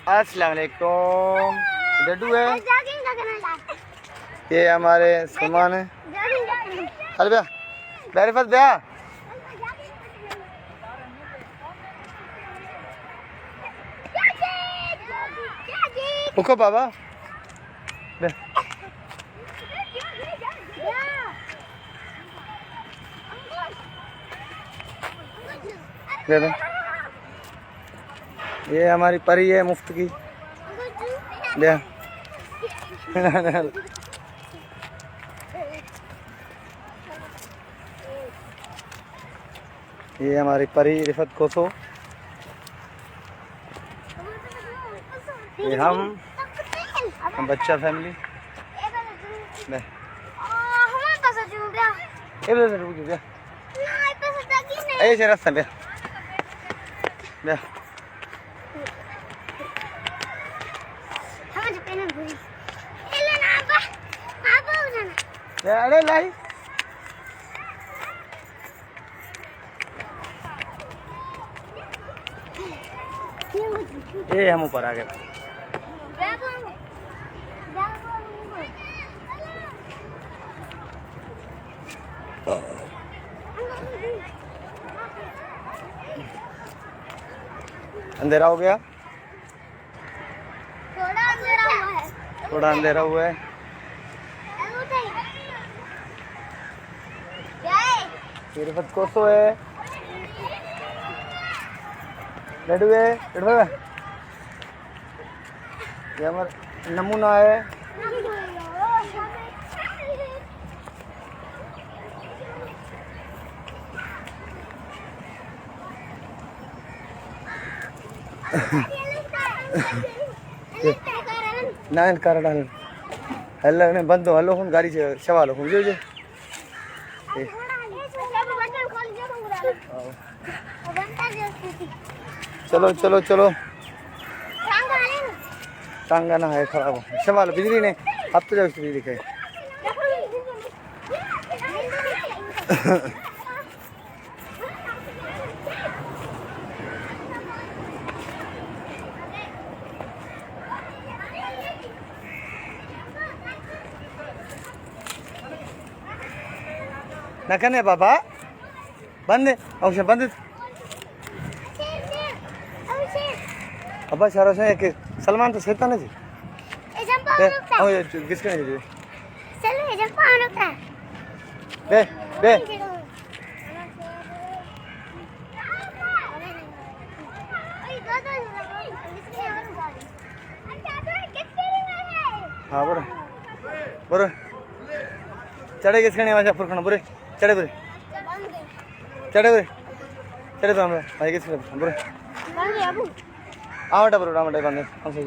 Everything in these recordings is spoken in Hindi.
अस्सलाम वालेकुम। डड्डू है, ये हमारे सलमान है। अरे भैया बैरिफत भैया उको बाबा दे दे। ये हमारी परी है मुफ्त की। दे ये हमारी परी रिफत कोसो। ये हम बच्चा फैमिली। ऐसे रास्ता बे बे अरे लाई ये हम ऊपर आ गए। अंधेरा हो गया, थोड़ा अंधेरा हुआ है। रिफत कोसो है, लड्डू है, ये हमारा नमूना है। नाइन कारण हल्ला ने बंद हलो हूँ गाड़ी से सवाल हूँ जो चलो चलो चलो टांगा ना है खराब हो सवाल बिजली ने अब तो जाओ बिजली का ना करने बाबा बंद औषध बंद अब्बा सारा से कि सलमान तो सेता नहीं ओ ये किसके नहीं जी चलो ये जब पान होता है बे बे हाँ बोरे बोरे चढ़े किसके नहीं वाजा पुरखना बोरे चढ़े बोरे चढ़े बोरे चढ़े तो हमें भाई किसके बोरे आमटा बरो आमटा बंद हम सही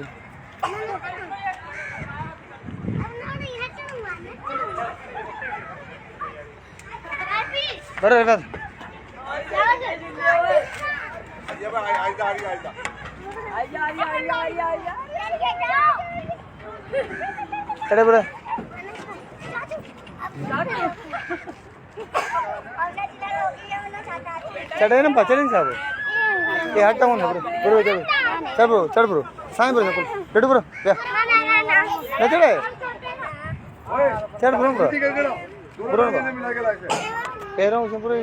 बरो रिफत चढ़े बोरे चढ़े ना पचड़ी साहब ये हटता हूँ ना ब्रो चल चढ़ ब्रो साईं ब्रो चल ब्रो क्या ना चढ़े चढ़ ब्रो ब्रो ब्रो कह रहा हूँ ब्रो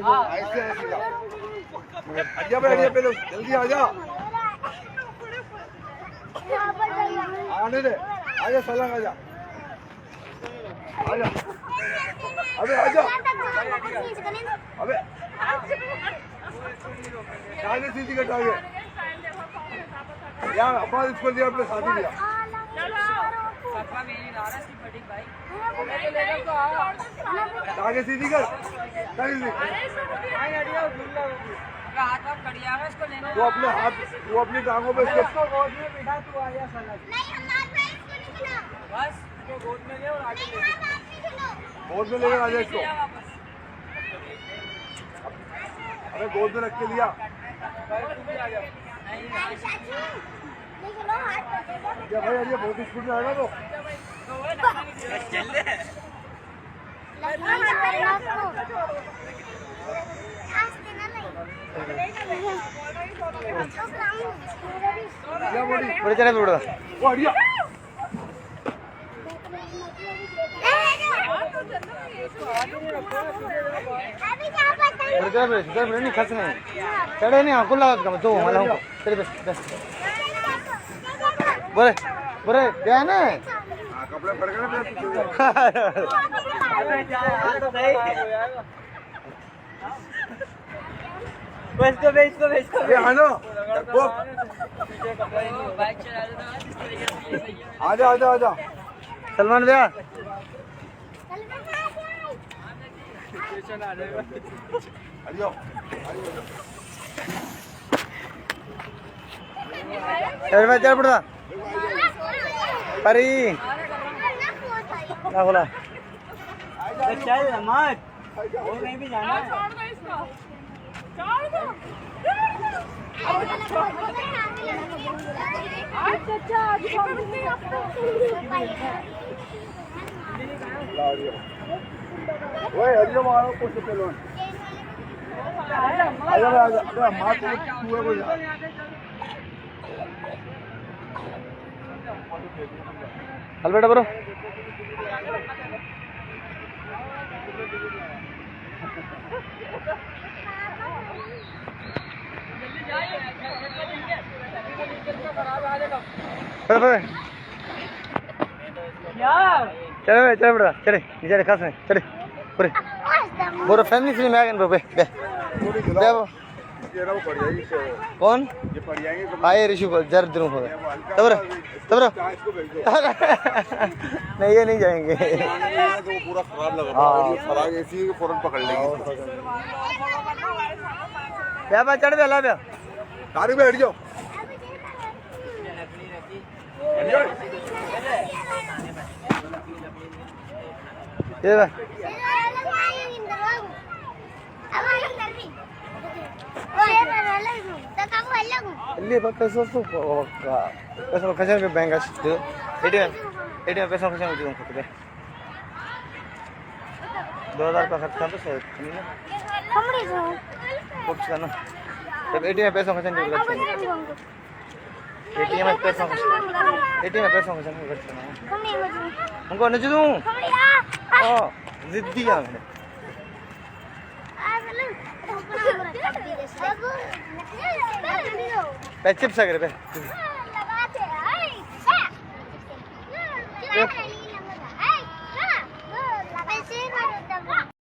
आजा बैठिए पहले जल्दी आजा आने दे आजा सलाम आजा आजा अबे आजा अबे आगे सीधी कट आगे यार अब्बास इसको दिया अपने साथी दिया आगे सीधी कर वो अपनी टांगों पे इसको गोद में बिठा तू आया साला नहीं हम बस गोद में ले और आगे ले गोद में लेकर आ जा इसको अरे गोद में रख के लिया क्या भाई अरे बहुत स्पीड में आएगा तो बड़े चढ़े पे उड़ा वो हटिया बड़े नहीं खस नहीं चढ़े नहीं खुला तो मला चढ़े बस बोले बोले क्या ना कपड़े पड़ गए ना आनो आजा आजा आजा सलमान भैया हटियो चल पड़ा परी ना बोला चल मत वो कहीं भी जाना है ओए हटियो मारो कुछ चलो आजा आजा अबे मार तू है को चल बेटा ब्रो चले चले बेटा चले नीचे खास में चले पूरे पूरा फैमिली फिल्म आ गए बे बे ये रहा पड़ जाएगी कौन ये पड़ जाएंगे आए ऋषि को जर दिन हो गए तब इसको भेज दो नहीं ये नहीं जाएंगे तो पूरा खराब लग रहा है खराब ऐसी है कि फौरन पकड़ लेंगे क्या बात चढ़ बेला बे गाड़ी पे हट जाओ ये बे ಇಲ್ಲಿ पैसा तो पैसा खजान पे बैंक आसिತ್ತು एटीएम पैसा खजान होती उनको पे 2000 का खर्च था तो सही नहीं ना कुछ करना तब एटीएम पैसा खजान नहीं करना एटीएम पैसा खजान करना उनको न दूं हां जिद्दी है मैंने चिप्स अगर पे